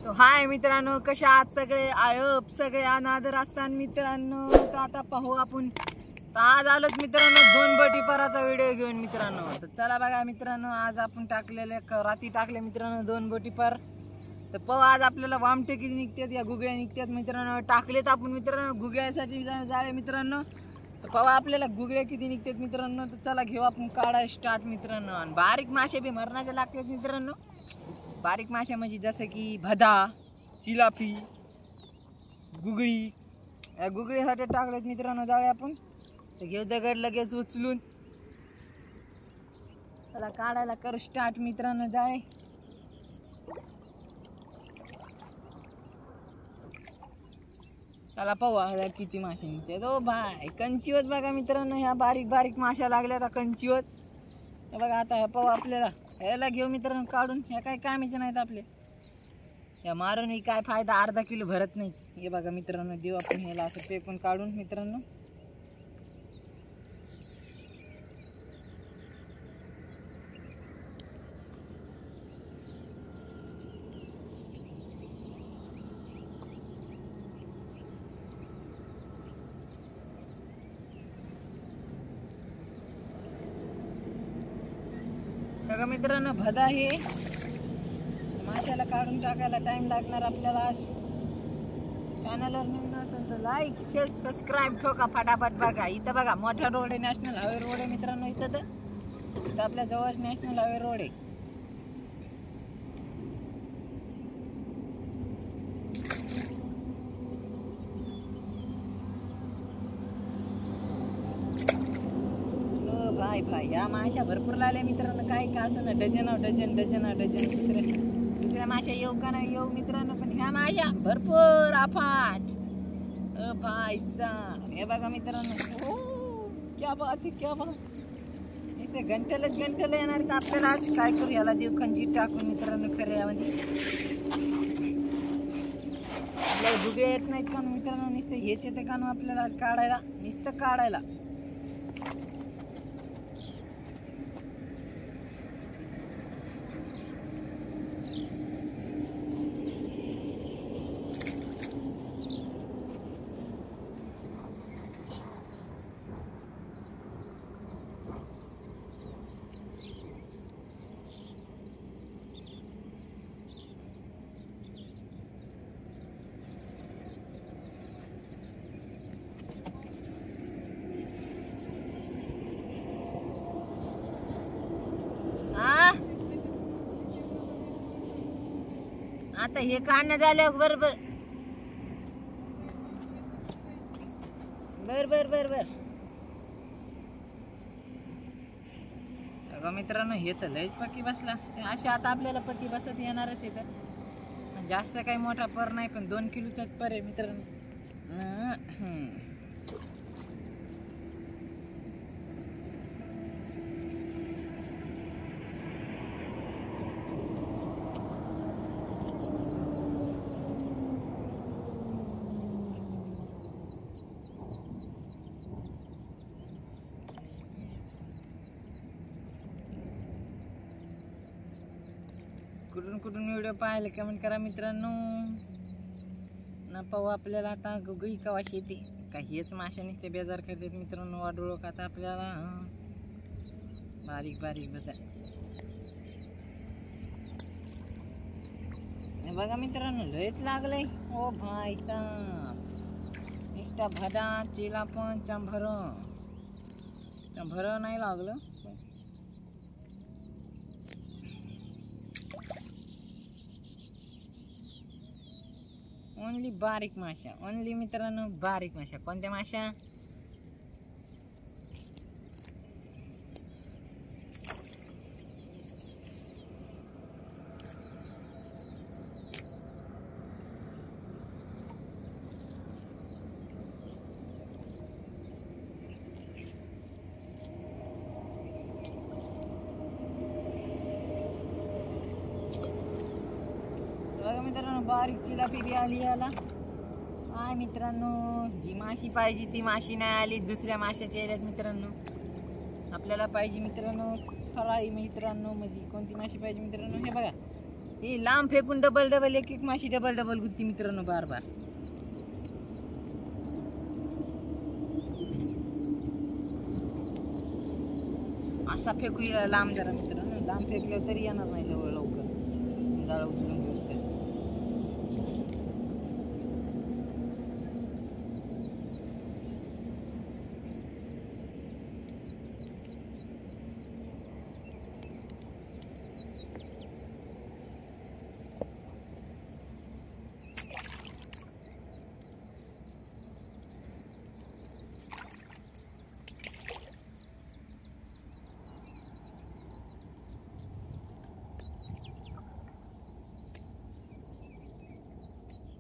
तो हाय मित्रांनो, कशा आहात सगळे? आयप सगळे अनादर असतात मित्रांनो. तर आता पाहू आपण. तर आज आलोत मित्रांनो दोन बोटीपाराचा व्हिडिओ घेऊन मित्रांनो. तर चला बघा मित्रांनो, आज आपण टाकलेले रात्री टाकले मित्रांनो दोन बोटीपार. तर पाहू आज आपल्याला वामटे किती निघतात या गुगळ्या निघतात मित्रांनो. टाकलेत आपण मित्रांनो गुगळ्यासाठी जाळे मित्रांनो. तर पाहू आपल्याला गुगळ्या किती निघतात मित्रांनो. तर चला घेऊ आपण काढाय स्टार्ट मित्रांनो. आणि बारीक मासे बी मरणाचे लागतात मित्रांनो. बारीक मासे म्हणजे जसं की भदा, चिलापी, गुगळी. या गुगळीसाठी टाकलेत मित्रांनो जाळे आपण. तर घेऊ दगड लगेच उचलून. त्याला काढायला करू स्टार्ट मित्रांनो जाळे. त्याला पाहू किती मासे निघते. तो भाई कंचीवच बघा मित्रांनो, ह्या बारीक बारीक माशा लागल्या आता कंचीवच. हे बघा आता ह्या पाहू आपल्याला ह्याला घेऊ मित्रांनो काढून. ह्या काय कामाचे नाहीत आपले. या मारून काय फायदा, अर्धा किलो भरत नाही. हे बघा मित्रांनो, देऊ आपण ह्याला असं फेकून काढून मित्रांनो. बघा मित्रांनो भदा हे माशाला काढून टाकायला टाइम लागणार आपल्याला. आज चॅनलवर नवीन असेल तर लाईक शेअर सबस्क्राईब ठोका फटाफट. बघा इथं बघा मोठा रोड आहे, नॅशनल हायवे रोड आहे मित्रांनो. इथं आपल्या जवळच नॅशनल हायवे रोड आहे. भाई भाई या माशा भरपूर लागल्या मित्रांनो. काय का असं ना डझन दुसऱ्या माशा येऊ का नाही येऊ मित्रांनो, पण ह्या माशा भरपूर अफाट. भाई साहब हे बघा मित्रांनो. क्या बात आहे, क्या बात. इथे घंटेलच येणार तर आपल्याला. आज काय करू, याला देऊ खंजीर टाकून मित्रांनो. खरे यामध्ये आपल्याला गुगळे येत नाहीत का मित्रांनो. नुसतं हेच येते का आपल्याला आज काढायला, नुसतं काढायला. आता हे काढणं झालं बरोबर. बर अगं मित्रांनो, हे तर लयच पक्की बसला. असे आता आपल्याला पक्की बसत येणारच येतं. जास्त काही मोठा पर नाही, पण 2 किलोचाच पर आहे मित्रांनो. कुठून व्हिडिओ पाहायला कमेंट करा मित्रांनो. ना पाहू आपल्याला आता गुगळी कवाशी येते का. हेच माशा नुसते बेजार करतात मित्रांनो. वाडोळ खाता आपल्याला बारीक बघा. हे बघा मित्रांनो लयच लागलंय. ओ भाई साहब नुसता भदा चिला पण चंभर नाही लागलं. ओनली बारीक माशा, ओनली मित्रांनो बारीक माशा. कोणत्या माशा? बघा मित्रांनो बारीक चिलापी बी आली याला. काय मित्रांनो, जी माशी पाहिजे ती माशी नाही आली. दुसऱ्या माशाच्या आल्यात मित्रांनो. आपल्याला पाहिजे मित्रांनो फराळी मित्रांनो. म्हणजे कोणती माशी पाहिजे मित्रांनो? हे बघा ही लांब फेकून डबल डबल एक एक माशी डबल डबल गुत्ती मित्रांनो बार बार. असा फेकू लांब जरा मित्रांनो. लांब फेकल्यावर तरी येणार नाही जवळ लवकर. जाळं उचलून घेऊ.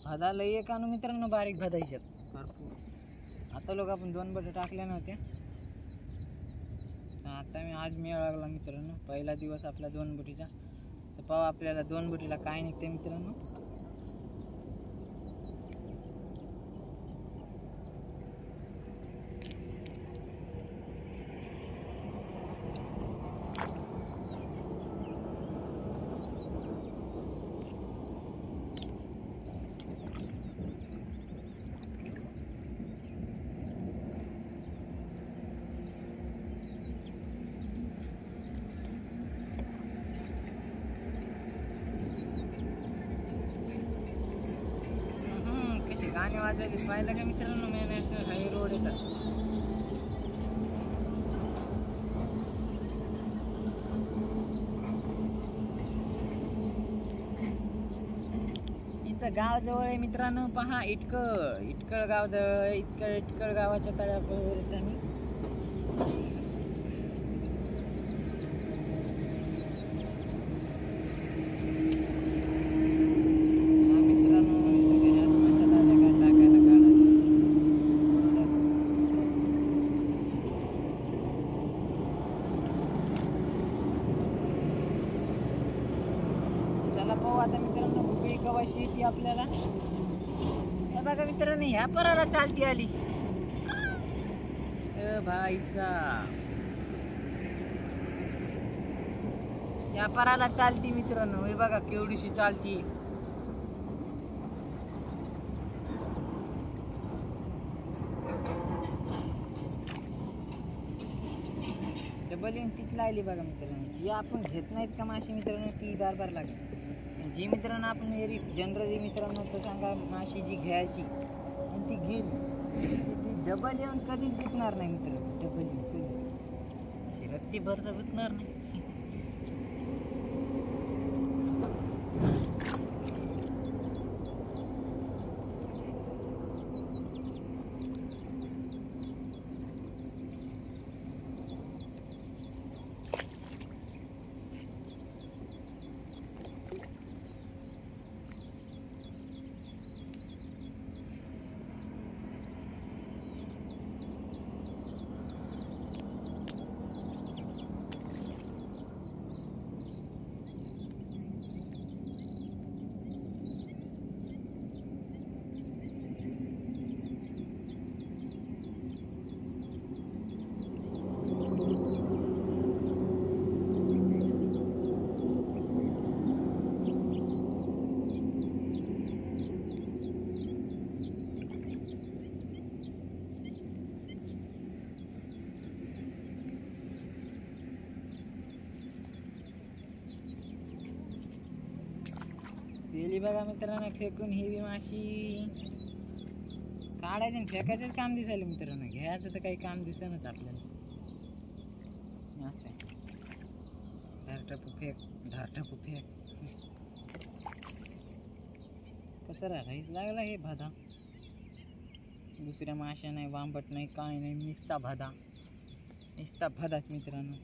भादा लई एक आणू मित्रांनो बारीक भादायच्यात भरपूर. आता लोक आपण 2 बटे टाकल्या नव्हत्या. आता मी आज मेळ लागला मित्रांनो. पहिला दिवस आपला 2 बटीचा. तर पाहू आपल्याला 2 बटीला काय निघते मित्रांनो. गाणे वाजवले पाहिलं का मित्रांनो. मी नॅशनल हायवे रोड येतात. इथं गाव जवळ आहे मित्रांनो. पहा इटकळ गाव जवळ. इटकळ गावाच्या तळ्यावर येत आम्ही. आता मित्रांनो भुकळी कवाशी येते आपल्याला. हे बघा मित्रांनो ह्या पराला चालती आली. भाई साहब या पराला चालती मित्रांनो. हे बघा केवढीशी चालती. डबल येऊन तीच लागली बघा मित्रांनो. जी आपण घेत नाहीत का माशी मित्रांनो ती बार बार लागली. जी मित्रांनो आपण जनरली मित्रांनो तर सांगा माशी जी घ्यायची आणि ती घेईल ती डबल येऊन कधीच गुतणार नाही मित्रांनो. डबल येऊन कधी अशी रक्ती भरता गुतणार नाही. गेली बघा मित्रांनो फेकून. ही बी माशी काढायचं आणि फेकायचंच काम दिसायला मित्रांनो. घ्यायचं तर काही काम दिसेनाच आपल्याला. असं धारटापू फेक कचरा राहीच लागला. हे भादा दुसऱ्या माशा नाही वांबट नाही काय नाही. निस्ता भादाच मित्रांनो.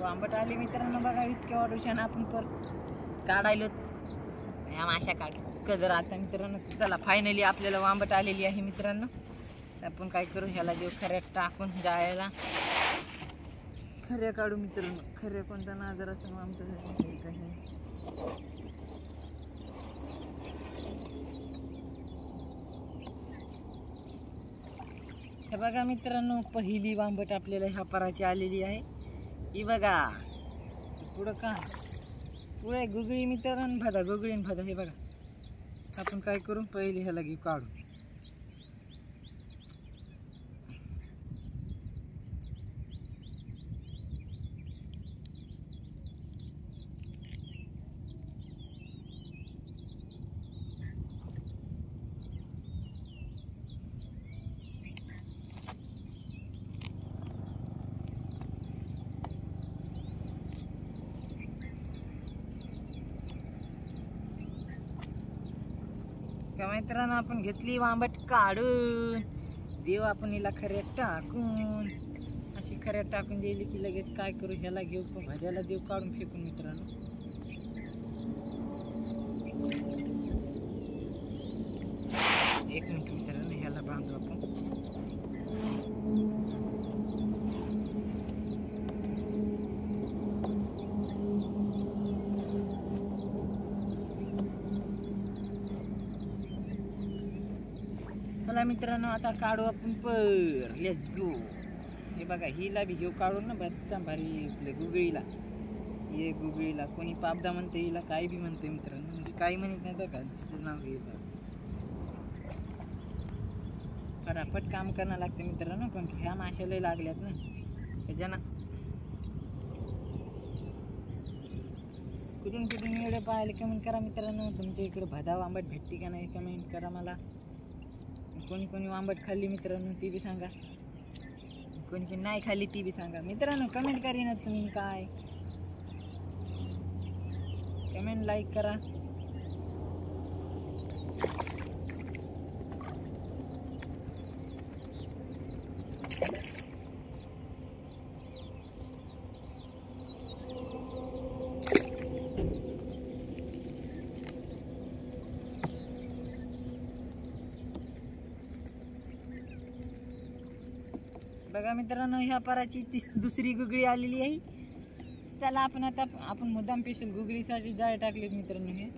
वांबट आली मित्रांनो बघा. इतक्या वाढूशान आपण पर काढायलो ह्या माशा कदर. आता मित्रांनो चला फायनली आपल्याला वांबट आलेली आहे मित्रांनो. आपण काय करू ह्याला देऊ खऱ्यात टाकून जायला. खऱ्या काढू मित्रांनो. खऱ्या कोणता नाजर असं आमच्यासाठी काही. हे बघा मित्रांनो, पहिली वांबट आपल्याला ह्या पराची आलेली आहे. ही बघा पुढं का पुढे गुगळी मित्रांनो, भादा गुगळी भादा. हे बघा आपण काय करू, पहिले ह्याला घेऊ काढू. का मित्रांनो, आपण घेतली वांबट काढून, देव आपण हिला खऱ्यात टाकून. अशी खऱ्यात टाकून दिली की लगेच काय करू, ह्याला घेऊ भाज्याला देव काढून फेकून मित्रांनो. एक मिनिट मित्रांनो, ह्याला बांधू आपण. चला मित्रांनो, आता काढू आपण पर. Let's go. हे बघा, हिला बी घेऊ काढून ना बच्चा भारी आपल्या गुगळीला. ये गुगळीला कोणी पापदा म्हणते, हिला काही बी म्हणते मित्रांनो. काही म्हणत नाही बघा, तिचं नाव घेत. फटाफट काम करणं लागते मित्रांनो, पण ह्या माश्या लय लागल्यात ना त्याच्यानं. कुठून कुठून एवढे पाहायला कमेंट करा मित्रांनो. तुमच्या इकडे भदा वांबट भेटते का नाही कमेंट करा मला. कोणी कोणी वांबट खाल्ली मित्रांनो ती बी सांगा. कोणी कोणी नाही खाल्ली ती बी सांगा मित्रांनो. कमेंट करीन तुम्ही, काय कमेंट लाईक करा. बघा मित्रांनो, ह्या पराची दुसरी गुगळी आलेली आहे. त्याला आपण मुद्दाम स्पेशल गुगळीसाठी जाळे टाकलेत मित्रांनो. हे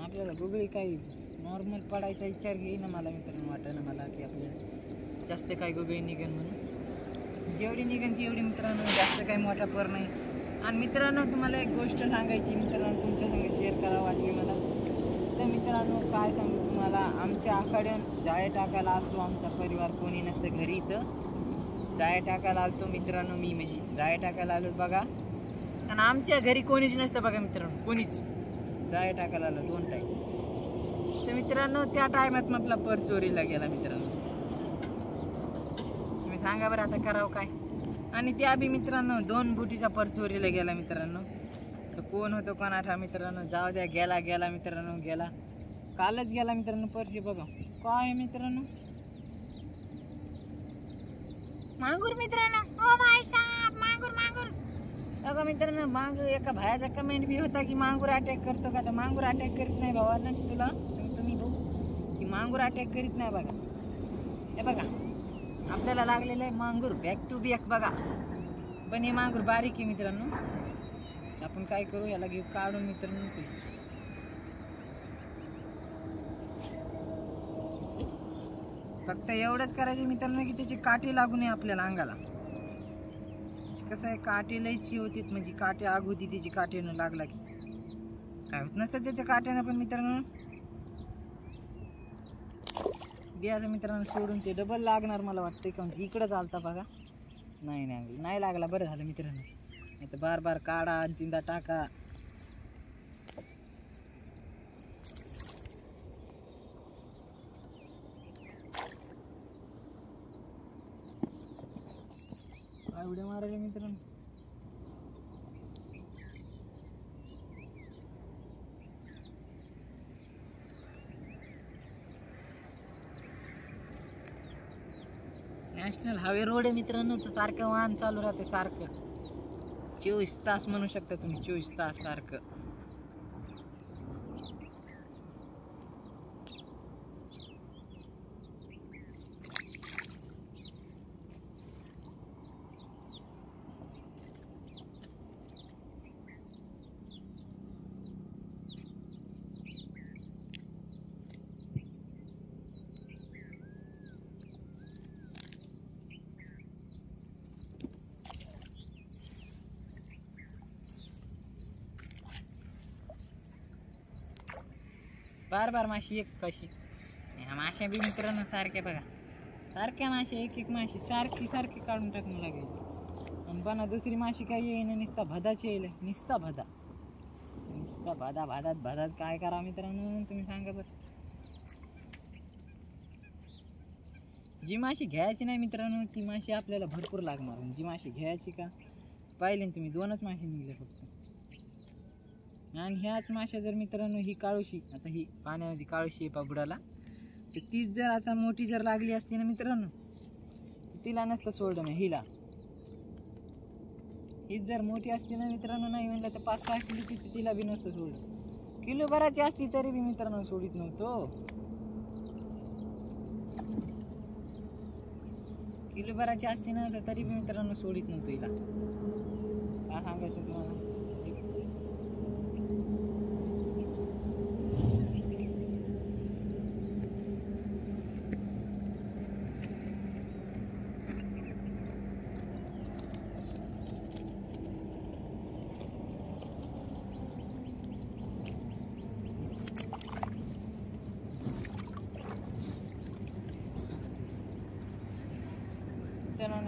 आपल्याला गुगळी काही नॉर्मल पडायचा विचार घेईना मला मित्रांनो. वाटतं ना मला की आपल्याला जास्त काही गुगळी निघेल म्हणून. जेवढी निघेल तेवढी मित्रांनो, जास्त काही मोठा पर नाही. आणि मित्रांनो, तुम्हाला एक गोष्ट सांगायची मित्रांनो, तुमच्या संग शेअर करावं वाटली मला. तर मित्रांनो काय सांगू तुम्हाला, आमच्या आखाड्यात जाळे टाकायला असतो आमचा परिवार, कोणी नसतं घरी. इथं जाळे टाकायला आलतो मित्रांनो, मी म्हणजे जाळे टाकायला आलो बघा. आणि आमच्या घरी कोणीच नसतं बघा मित्रांनो, कोणीच. जाळे टाकायला आलो 2 टाईम. तर मित्रांनो त्या टायमात मग आपला पर चोरीला गेला मित्रांनो. तुम्ही सांगा बरं आता करावं काय. आणि त्या बी मित्रांनो 2 बुटीचा पर चोरीला गेला मित्रांनो. तर कोण होतं कोणाठा मित्रांनो, जाऊ द्या. गेला मित्रांनो, गेला. कालच गेला मित्रांनो पर. हे बघा काय आहे मित्रांनो, मांगूर मित्रांनो. ओ भाई साहब, मांगूर मांगूर. बघा मित्रांनो, एका भायाचा कमेंट बी होता की मांगूर अटॅक करतो का. तर मांगूर अटॅक करीत नाही भावा ना तुला, तुम्ही भाऊ की मांगूर अटॅक करीत नाही बघा. हे बघा आपल्याला लागलेलं आहे मांगूर बॅक टू बॅक बघा. पण हे मांगूर बारीक आहे मित्रांनो. आपण काय करू, याला घेऊ काढून मित्रांनो. फक्त एवढंच करायचं मित्रांनो की त्याची काटे लागू नये आपल्याला अंगाला. कसं आहे, काटे लयची होती म्हणजे काटे आग होती त्याची. काट्यानं लागला की काय होत नसतं त्याच्या काट्यानं. पण मित्रांनो द्यायचं मित्रांनो सोडून, ते डबल लागणार मला वाटतं. का इकडं चालता बघा. नाही लागला, बरं झालं मित्रांनो. नाही तर बार बार काढा आणि 3दा टाका. उड्या मारायला मित्रांनो. नॅशनल हायवे रोड आहे मित्रांनो. तर सारखं वाहन चालू राहते, सारखं 24 तास म्हणू शकता तुम्ही. 24 तास सारखं. बार बार माशी एक कशी. ह्या माश्या बी मित्रांनो सारख्या बघा, सारख्या माश्या एक एक माशी सारखी सारखी काढून टाकून लागेल. आणि पण दुसरी माशी काय येईन, नुसता भदाची येईल, नुसता भदा भादात काय करा मित्रांनो तुम्ही सांगा बरं. जी माशी घ्यायची नाही मित्रांनो ती माशी आपल्याला भरपूर लागणार. जी माशी घ्यायची का पाहिले तुम्ही 2च माशी निघले फक्त. आणि ह्याच माश्या जर मित्रांनो ही काळूशी, आता ही पाण्यामध्ये काळूशी आहे बुडाला, तर तीच जर आता मोठी जर लागली असती ना मित्रांनो तिला नसतं सोडलं नाही. हीच जर मोठी असती ना मित्रांनो नाही म्हणलं तर 5-6 किलोची तिला बी नसतं सोडलं. किलो भराची असती तरी बी मित्रांनो सोडित नव्हतो. किलो भराची असती ना तरी बी मित्रांनो सोडित नव्हतो हिला. काय सांगायचं तुम्हाला.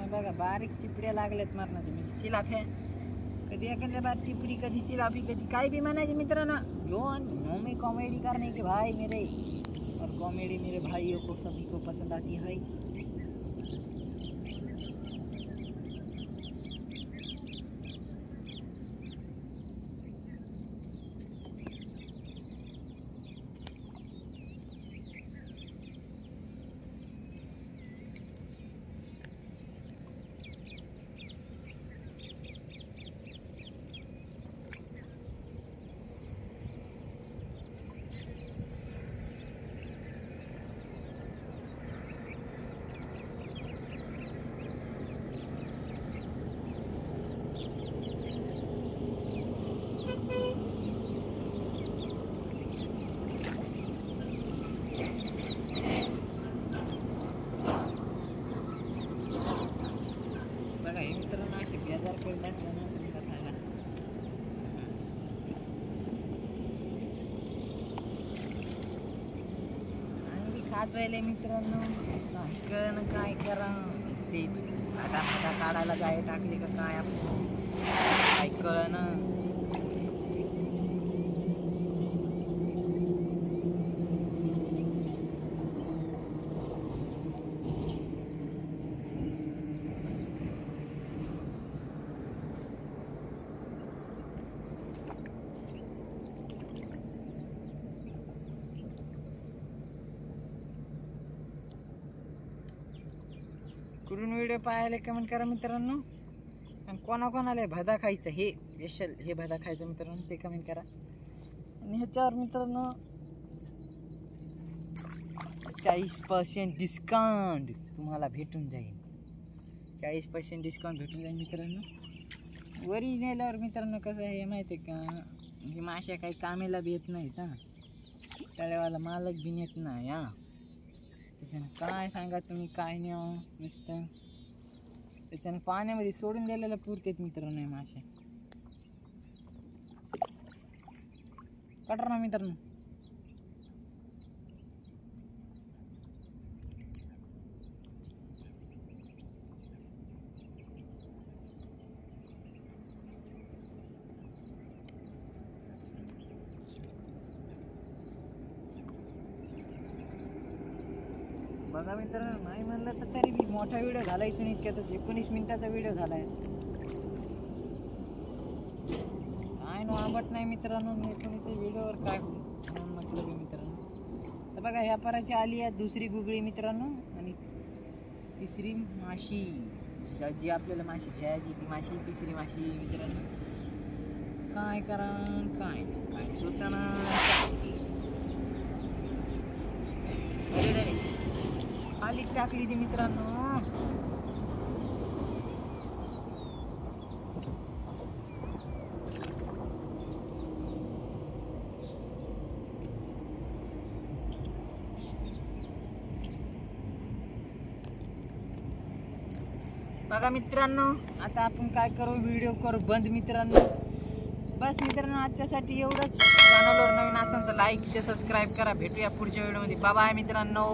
बघा बारीक चिपड्या लागल्यात मारण्याचे, म्हणजे चिलाफ्या. कधी एखाद्या बार चिपडी, कधी चिलाफी, कधी काय भी म्हणायचे मित्रांनो. जो में कॉमेडी करने के भाई मेरे, और कॉमेडी मेरे भाइयों को सभी को पसंद आती है. मित्रांनो असे बेजार करत असलं ना तुम्ही खायला. आणि खात राहिले मित्रांनो काय करा ते आता काढायला जाय टाकले का काय आपण काय कळणं. कुठून व्हिडिओ पाहायला कमेंट करा मित्रांनो. आणि कोणाकोणाला भदा खायचं हे स्पेशल हे भदा खायचं मित्रांनो ते कमेंट करा. आणि ह्याच्यावर मित्रांनो 40% डिस्काउंट तुम्हाला भेटून जाईल. 40% डिस्काउंट भेटून जाईल मित्रांनो. वरी नेल्यावर मित्रांनो कसं आहे माहिती आहे का, ही माश्या काही कामेला बी येत नाहीत हा, तळेवाला मालक बी येत नाही हा. त्याच्यानं काय सांगा तुम्ही काय न्याव नुसतं त्याच्यानं पाण्यामध्ये सोडून द्यायला पुरतेत मित्रांनो मासे. कटर ना मित्रांनो. बघा मित्रांनो नाही म्हणलं तर तरी बी मोठा व्हिडिओ झाला इथून इतक्यातच 19 मिनिटाचा व्हिडिओ झालाय. काय नो आंबट नाही मित्रांनो 19 व्हिडिओवर काय होईल म्हटलं मित्रांनो. तर बघा ह्या पराची आली आहे दुसरी गुगळी मित्रांनो, आणि तिसरी माशी जी आपल्याला माशी घ्यायची ती माशी तिसरी माशी मित्रांनो. काय करा काय काय सुचना. खाली टाकली ती मित्रांनो. बघा मित्रांनो आता आपण काय करू व्हिडिओ करू बंद मित्रांनो. बस मित्रांनो आजच्यासाठी एवढंच. चॅनलवर नवीन असाल तर लाईक शेअर सबस्क्राईब करा. भेटूया पुढच्या व्हिडिओमध्ये. बाय बाय मित्रांनो.